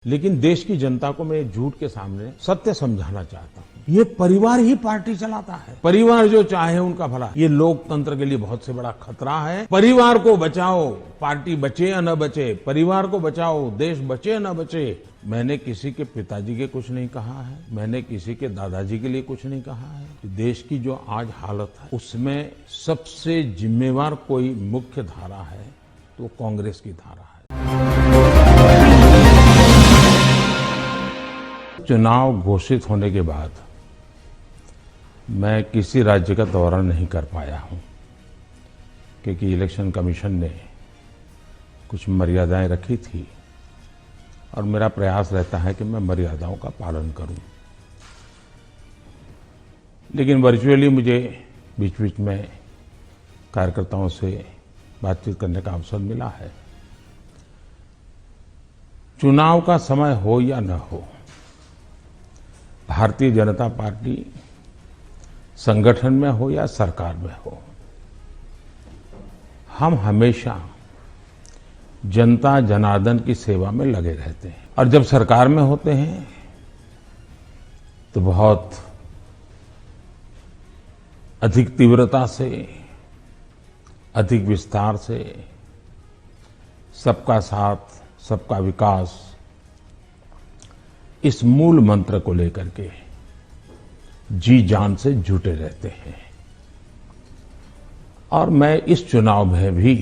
लेकिन देश की जनता को मैं झूठ के सामने सत्य समझाना चाहता हूँ। ये परिवार ही पार्टी चलाता है। परिवार जो चाहे उनका भला। ये लोकतंत्र के लिए बहुत से बड़ा खतरा है। परिवार को बचाओ, पार्टी बचे या न बचे, परिवार को बचाओ, देश बचे या न बचे। मैंने किसी के पिताजी के कुछ नहीं कहा है, मैंने किसी के दादाजी के लिए कुछ नहीं कहा है। देश की जो आज हालत है उसमें सबसे जिम्मेवार कोई मुख्य धारा है तो कांग्रेस की धारा है। चुनाव घोषित होने के बाद मैं किसी राज्य का दौरा नहीं कर पाया हूं, क्योंकि इलेक्शन कमीशन ने कुछ मर्यादाएं रखी थी और मेरा प्रयास रहता है कि मैं मर्यादाओं का पालन करूं। लेकिन वर्चुअली मुझे बीच बीच में कार्यकर्ताओं से बातचीत करने का अवसर मिला है। चुनाव का समय हो या न हो, भारतीय जनता पार्टी संगठन में हो या सरकार में हो, हम हमेशा जनता जनार्दन की सेवा में लगे रहते हैं। और जब सरकार में होते हैं तो बहुत अधिक तीव्रता से, अधिक विस्तार से सबका साथ, सबका विकास, इस मूल मंत्र को लेकर के जी जान से जुटे रहते हैं। और मैं इस चुनाव में भी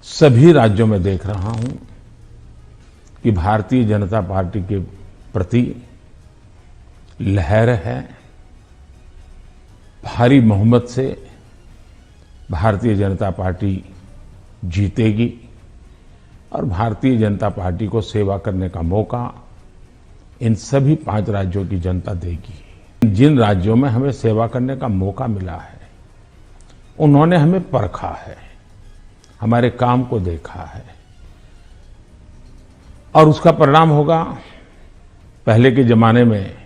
सभी राज्यों में देख रहा हूं कि भारतीय जनता पार्टी के प्रति लहर है। भारी बहुमत से भारतीय जनता पार्टी जीतेगी और भारतीय जनता पार्टी को सेवा करने का मौका इन सभी 5 राज्यों की जनता देगी। जिन राज्यों में हमें सेवा करने का मौका मिला है उन्होंने हमें परखा है, हमारे काम को देखा है और उसका परिणाम होगा। पहले के जमाने में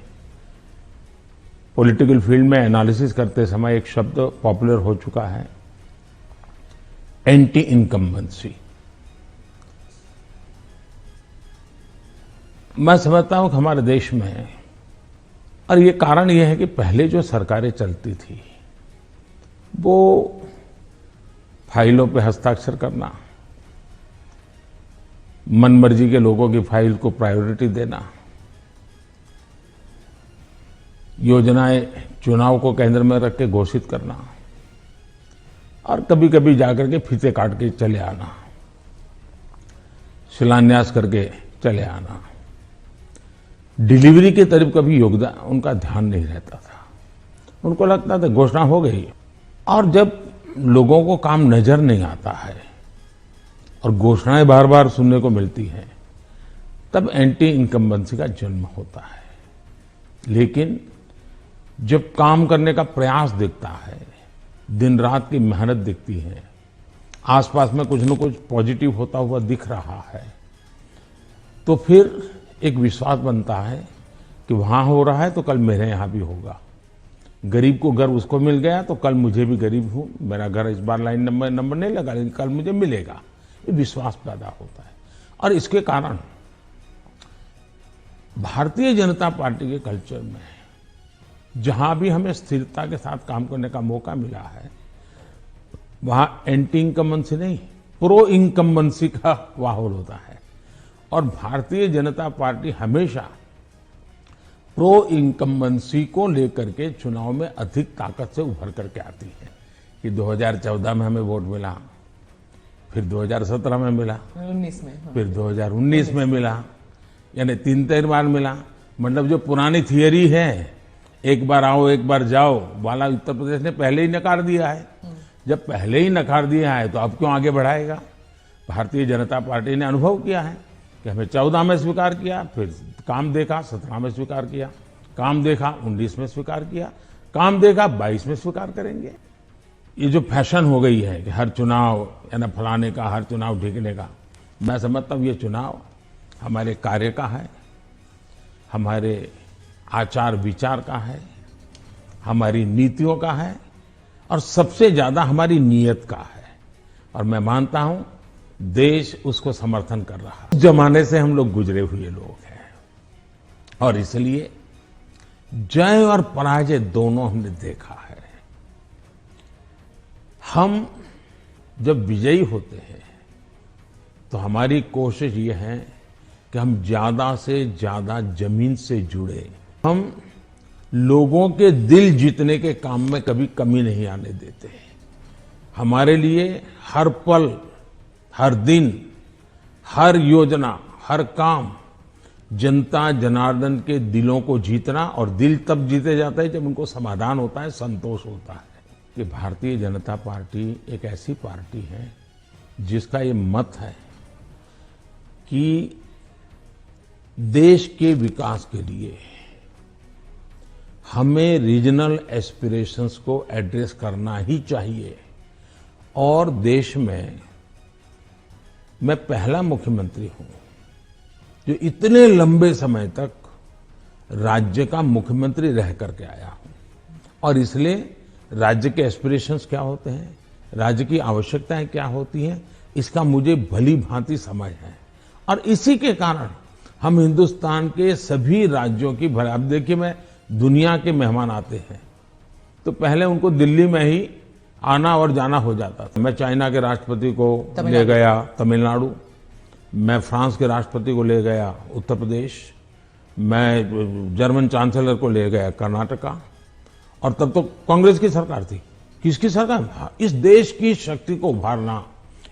पॉलिटिकल फील्ड में एनालिसिस करते समय एक शब्द पॉपुलर हो चुका है, एंटी इनकम्बेंसी। मैं समझता हूं कि हमारे देश में, और ये कारण ये है कि पहले जो सरकारें चलती थी वो फाइलों पे हस्ताक्षर करना, मनमर्जी के लोगों की फाइल को प्रायोरिटी देना, योजनाएं चुनाव को केंद्र में रख के घोषित करना और कभी कभी जाकर के फीते काट के चले आना, शिलान्यास करके चले आना। डिलीवरी की तरफ कभी योगदान उनका ध्यान नहीं रहता था। उनको लगता था घोषणा हो गई। और जब लोगों को काम नजर नहीं आता है और घोषणाएं बार बार सुनने को मिलती हैं, तब एंटी इनकम्बेंसी का जन्म होता है। लेकिन जब काम करने का प्रयास दिखता है, दिन रात की मेहनत दिखती है, आसपास में कुछ न कुछ पॉजिटिव होता हुआ दिख रहा है, तो फिर एक विश्वास बनता है कि वहां हो रहा है तो कल मेरे यहां भी होगा। गरीब को घर उसको मिल गया तो कल मुझे भी, गरीब हूं, मेरा घर इस बार लाइन नंबर नहीं लगा लेकिन कल मुझे मिलेगा। ये विश्वास पैदा होता है। और इसके कारण भारतीय जनता पार्टी के कल्चर में जहां भी हमें स्थिरता के साथ काम करने का मौका मिला है, वहां एंटी इनकम्बेंसी नहीं, प्रो इनकम्बेंसी का माहौल होता है। और भारतीय जनता पार्टी हमेशा प्रो इनकम्बेंसी को लेकर के चुनाव में अधिक ताकत से उभर करके आती है। कि 2014 में हमें वोट मिला, फिर 2017 में मिला, 19 में, फिर 2019 में मिला, यानी 3 बार मिला। मतलब जो पुरानी थियरी है, एक बार आओ एक बार जाओ वाला, उत्तर प्रदेश ने पहले ही नकार दिया है। जब पहले ही नकार दिया है तो अब क्यों आगे बढ़ाएगा। भारतीय जनता पार्टी ने अनुभव किया है कि हमें 14 में स्वीकार किया, फिर काम देखा 17 में स्वीकार किया, काम देखा 19 में स्वीकार किया, काम देखा 22 में स्वीकार करेंगे। ये जो फैशन हो गई है कि हर चुनाव यानी फलाने का, हर चुनाव ढीकने का, मैं समझता हूँ ये चुनाव हमारे कार्य का है, हमारे आचार विचार का है, हमारी नीतियों का है और सबसे ज्यादा हमारी नीयत का है। और मैं मानता हूं देश उसको समर्थन कर रहा है। उस जमाने से हम लोग गुजरे हुए लोग हैं और इसलिए जय और पराजय दोनों हमने देखा है। हम जब विजयी होते हैं तो हमारी कोशिश ये है कि हम ज्यादा से ज्यादा जमीन से जुड़े, हम लोगों के दिल जीतने के काम में कभी कमी नहीं आने देते। हमारे लिए हर पल, हर दिन, हर योजना, हर काम जनता जनार्दन के दिलों को जीतना, और दिल तब जीते जाते हैं जब उनको समाधान होता है, संतोष होता है कि भारतीय जनता पार्टी एक ऐसी पार्टी है जिसका ये मत है कि देश के विकास के लिए हमें रीजनल एस्पिरेशंस को एड्रेस करना ही चाहिए। और देश में मैं पहला मुख्यमंत्री हूं जो इतने लंबे समय तक राज्य का मुख्यमंत्री रह करके आया हूं, और इसलिए राज्य के एस्पिरेशंस क्या होते हैं, राज्य की आवश्यकताएं क्या होती हैं, इसका मुझे भली भांति समझ है। और इसी के कारण हम हिंदुस्तान के सभी राज्यों की भला, अब देखिए मैं दुनिया के मेहमान आते हैं तो पहले उनको दिल्ली में ही आना और जाना हो जाता था। मैं चाइना के राष्ट्रपति को ले गया तमिलनाडु, मैं फ्रांस के राष्ट्रपति को ले गया उत्तर प्रदेश, मैं जर्मन चांसलर को ले गया कर्नाटका, और तब तो कांग्रेस की सरकार थी। किसकी सरकार? इस देश की शक्ति को उभारना,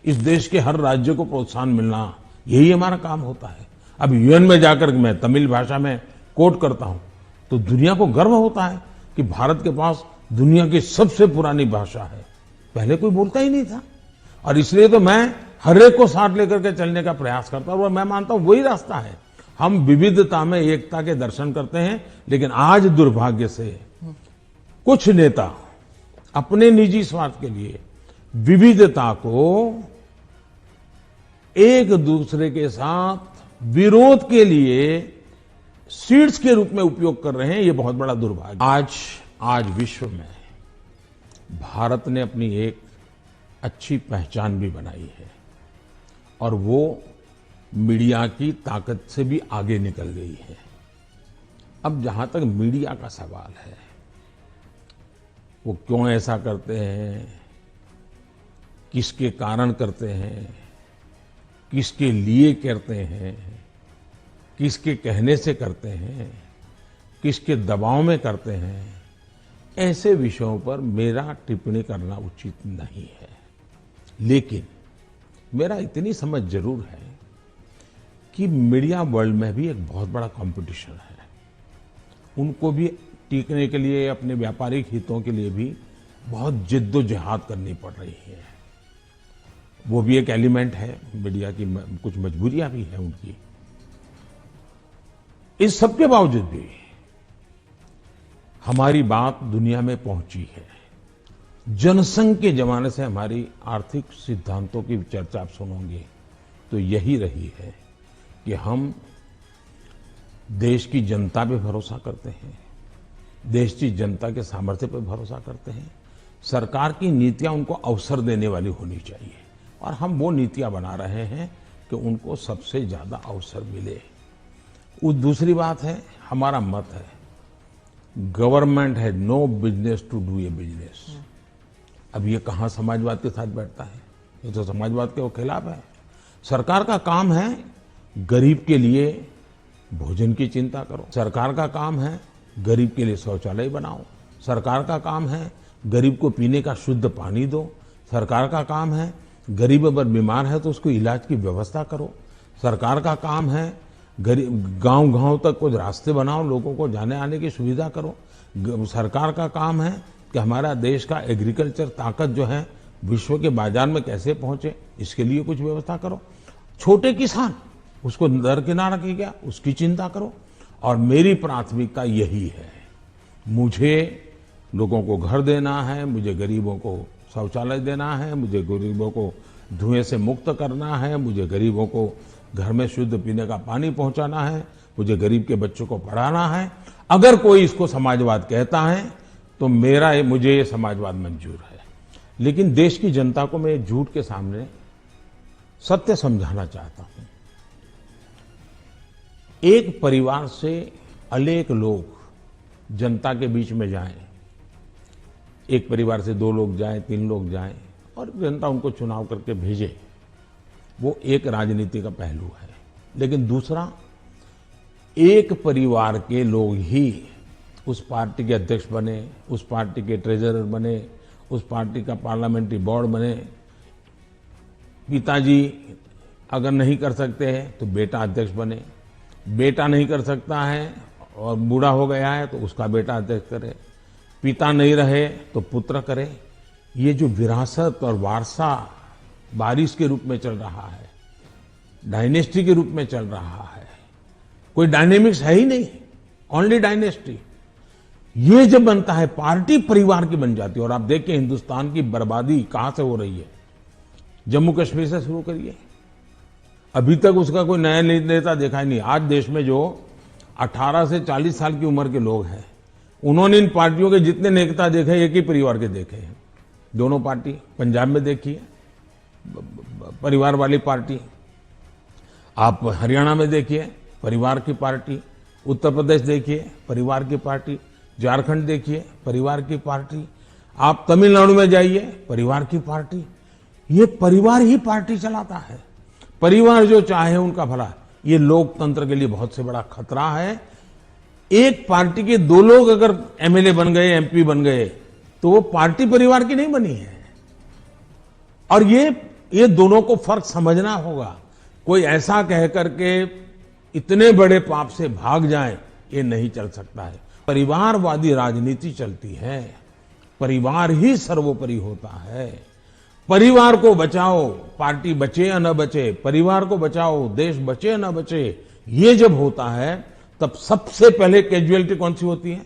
इस देश के हर राज्य को प्रोत्साहन मिलना, यही हमारा काम होता है। अब यूएन में जाकर मैं तमिल भाषा में कोट करता हूं तो दुनिया को गर्व होता है कि भारत के पास दुनिया की सबसे पुरानी भाषा है। पहले कोई बोलता ही नहीं था, और इसलिए तो मैं हर एक को साथ लेकर के चलने का प्रयास करता हूं, और मैं मानता हूं वही रास्ता है। हम विविधता में एकता के दर्शन करते हैं, लेकिन आज दुर्भाग्य से कुछ नेता अपने निजी स्वार्थ के लिए विविधता को एक दूसरे के साथ विरोध के लिए सीड्स के रूप में उपयोग कर रहे हैं। ये बहुत बड़ा दुर्भाग्य। आज विश्व में भारत ने अपनी एक अच्छी पहचान भी बनाई है, और वो मीडिया की ताकत से भी आगे निकल गई है। अब जहां तक मीडिया का सवाल है, वो क्यों ऐसा करते हैं, किसके कारण करते हैं, किसके लिए करते हैं, किसके कहने से करते हैं, किसके दबाव में करते हैं, ऐसे विषयों पर मेरा टिप्पणी करना उचित नहीं है। लेकिन मेरा इतनी समझ जरूर है कि मीडिया वर्ल्ड में भी एक बहुत बड़ा कंपटीशन है। उनको भी टिकने के लिए, अपने व्यापारिक हितों के लिए भी बहुत जिद्दोजहद करनी पड़ रही है। वो भी एक एलिमेंट है मीडिया की, कुछ मजबूरियां भी हैं उनकी। इस सबके बावजूद भी हमारी बात दुनिया में पहुंची है। जनसंघ के जमाने से हमारी आर्थिक सिद्धांतों की चर्चा आप सुनोगे तो यही रही है कि हम देश की जनता पे भरोसा करते हैं, देश की जनता के सामर्थ्य पर भरोसा करते हैं। सरकार की नीतियां उनको अवसर देने वाली होनी चाहिए, और हम वो नीतियां बना रहे हैं कि उनको सबसे ज्यादा अवसर मिले। दूसरी बात है, हमारा मत है, गवर्नमेंट है no business to do a business. अब ये कहां समाजवाद के साथ बैठता है? ये तो समाजवाद के खिलाफ है। सरकार का काम है गरीब के लिए भोजन की चिंता करो, सरकार का काम है गरीब के लिए शौचालय बनाओ, सरकार का काम है गरीब को पीने का शुद्ध पानी दो, सरकार का काम है गरीब अगर बीमार है तो उसको इलाज की व्यवस्था करो, सरकार का काम है गरीब गांव-गांव तक कुछ रास्ते बनाओ, लोगों को जाने आने की सुविधा करो। सरकार का काम है कि हमारा देश का एग्रीकल्चर ताकत जो है विश्व के बाजार में कैसे पहुंचे, इसके लिए कुछ व्यवस्था करो। छोटे किसान, उसको दरकिनार किया गया, उसकी चिंता करो। और मेरी प्राथमिकता यही है, मुझे लोगों को घर देना है, मुझे गरीबों को शौचालय देना है, मुझे गरीबों को धुएं से मुक्त करना है, मुझे गरीबों को घर में शुद्ध पीने का पानी पहुंचाना है, मुझे गरीब के बच्चों को पढ़ाना है। अगर कोई इसको समाजवाद कहता है तो मुझे ये समाजवाद मंजूर है। लेकिन देश की जनता को मैं झूठ के सामने सत्य समझाना चाहता हूं। एक परिवार से अनेक लोग जनता के बीच में जाएं, एक परिवार से 2 लोग जाएं, 3 लोग जाएं और जनता उनको चुनाव करके भेजे, वो एक राजनीति का पहलू है। लेकिन दूसरा, एक परिवार के लोग ही उस पार्टी के अध्यक्ष बने, उस पार्टी के ट्रेजरर बने, उस पार्टी का पार्लियामेंट्री बोर्ड बने। पिताजी अगर नहीं कर सकते हैं तो बेटा अध्यक्ष बने, बेटा नहीं कर सकता है और बूढ़ा हो गया है तो उसका बेटा अध्यक्ष करे, पिता नहीं रहे तो पुत्र करे। ये जो विरासत और वारसा बारिश के रूप में चल रहा है, डायनेस्टी के रूप में चल रहा है, कोई डायनेमिक्स है ही नहीं, ओनली डायनेस्टी। ये जब बनता है, पार्टी परिवार की बन जाती है। और आप देखिए हिंदुस्तान की बर्बादी कहां से हो रही है। जम्मू कश्मीर से शुरू करिए, अभी तक उसका कोई नया नेता देखा ही नहीं। आज देश में जो 18 से 40 साल की उम्र के लोग हैं, उन्होंने इन पार्टियों के जितने नेता देखे, एक ही परिवार के देखे हैं। दोनों पार्टी, पंजाब में देखिए परिवार वाली पार्टी, आप हरियाणा में देखिए परिवार की पार्टी, उत्तर प्रदेश देखिए परिवार की पार्टी, झारखंड देखिए परिवार की पार्टी, आप तमिलनाडु में जाइए परिवार की पार्टी। ये परिवार ही पार्टी चलाता है। परिवार जो चाहे उनका भला। ये लोकतंत्र के लिए बहुत से बड़ा खतरा है। एक पार्टी के 2 लोग अगर एमएलए बन गए, एमपी बन गए, तो वो पार्टी परिवार की नहीं बनी है। और ये दोनों को फर्क समझना होगा। कोई ऐसा कह करके इतने बड़े पाप से भाग जाए, ये नहीं चल सकता है। परिवारवादी राजनीति चलती है, परिवार ही सर्वोपरि होता है। परिवार को बचाओ, पार्टी बचे या न बचे, परिवार को बचाओ, देश बचे या न बचे। ये जब होता है तब सबसे पहले कैजुअलिटी कौन सी होती है?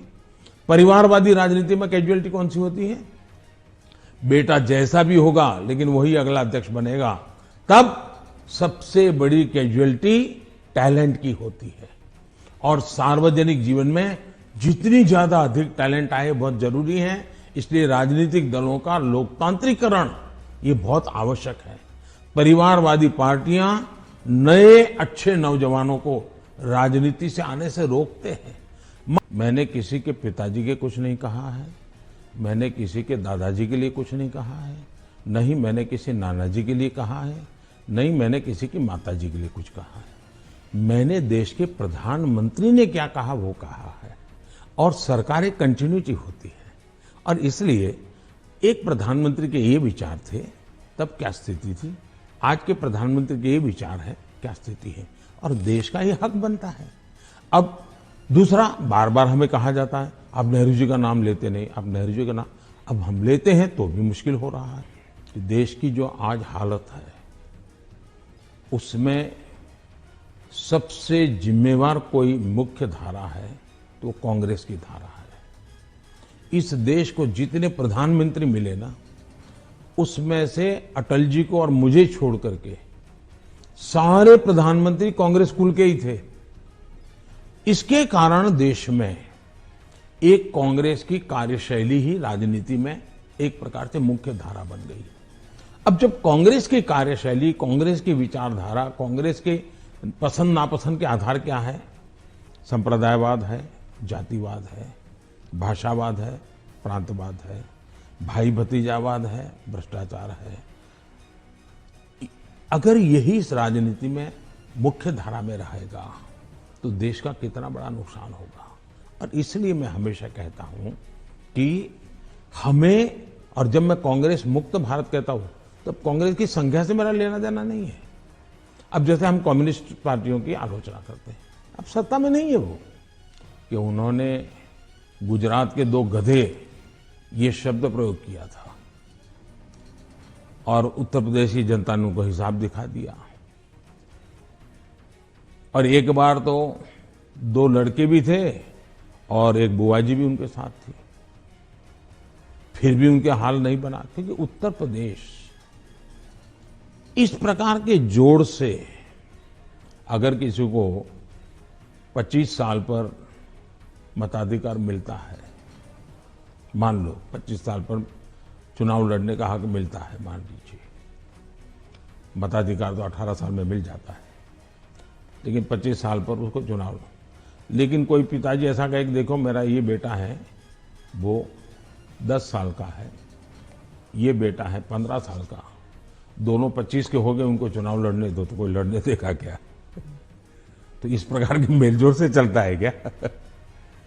परिवारवादी राजनीति में कैजुअलिटी कौन सी होती है? बेटा जैसा भी होगा लेकिन वही अगला अध्यक्ष बनेगा। तब सबसे बड़ी कैजुअलिटी टैलेंट की होती है। और सार्वजनिक जीवन में जितनी ज्यादा अधिक टैलेंट आए बहुत जरूरी है। इसलिए राजनीतिक दलों का लोकतांत्रिकरण ये बहुत आवश्यक है। परिवारवादी पार्टियां नए अच्छे नौजवानों को राजनीति से आने से रोकते हैं। मैंने किसी के पिताजी के कुछ नहीं कहा है, मैंने किसी के दादाजी के लिए कुछ नहीं कहा है, नहीं मैंने किसी नाना जी के लिए कहा है, नहीं मैंने किसी की माताजी के लिए कुछ कहा है। मैंने देश के प्रधानमंत्री ने क्या कहा वो कहा है। और सरकार एक कंटिन्यूटी होती है। और इसलिए एक प्रधानमंत्री के ये विचार थे तब क्या स्थिति थी, आज के प्रधानमंत्री के ये विचार है क्या स्थिति है। और देश का ये हक बनता है। अब दूसरा, बार बार हमें कहा जाता है आप नेहरू जी का नाम लेते नहीं, आप नेहरू जी का नाम, अब हम लेते हैं तो भी मुश्किल हो रहा है। कि देश की जो आज हालत है उसमें सबसे जिम्मेवार कोई मुख्य धारा है तो कांग्रेस की धारा है। इस देश को जितने प्रधानमंत्री मिले ना, उसमें से अटल जी को और मुझे छोड़ करके सारे प्रधानमंत्री कांग्रेस कुल के ही थे। इसके कारण देश में एक कांग्रेस की कार्यशैली ही राजनीति में एक प्रकार से मुख्य धारा बन गई। अब जब कांग्रेस की कार्यशैली, कांग्रेस की विचारधारा, कांग्रेस के पसंद नापसंद के आधार क्या है? संप्रदायवाद है, जातिवाद है, भाषावाद है, प्रांतवाद है, भाई भतीजावाद है, भ्रष्टाचार है। अगर यही इस राजनीति में मुख्य धारा में रहेगा तो देश का कितना बड़ा नुकसान होगा। और इसलिए मैं हमेशा कहता हूं कि हमें, और जब मैं कांग्रेस मुक्त भारत कहता हूं तब कांग्रेस की संख्या से मेरा लेना देना नहीं है। अब जैसे हम कम्युनिस्ट पार्टियों की आलोचना करते हैं, अब सत्ता में नहीं है वो, कि उन्होंने गुजरात के 2 गधे ये शब्द प्रयोग किया था और उत्तर प्रदेश की जनता ने उनको हिसाब दिखा दिया। और एक बार तो 2 लड़के भी थे और एक बुआ जी भी उनके साथ थी, फिर भी उनके हाल नहीं बना। क्योंकि उत्तर प्रदेश इस प्रकार के जोड़ से अगर किसी को 25 साल पर मताधिकार मिलता है, मान लो 25 साल पर चुनाव लड़ने का हक मिलता है मान लीजिए, मताधिकार तो 18 साल में मिल जाता है, लेकिन 25 साल पर उसको चुनाव। लेकिन कोई पिताजी ऐसा कहे कि देखो मेरा ये बेटा है वो 10 साल का है, ये बेटा है 15 साल का, दोनों 25 के हो गए, उनको चुनाव लड़ने दो, तो कोई लड़ने देगा क्या? तो इस प्रकार के मेलजोल से चलता है क्या?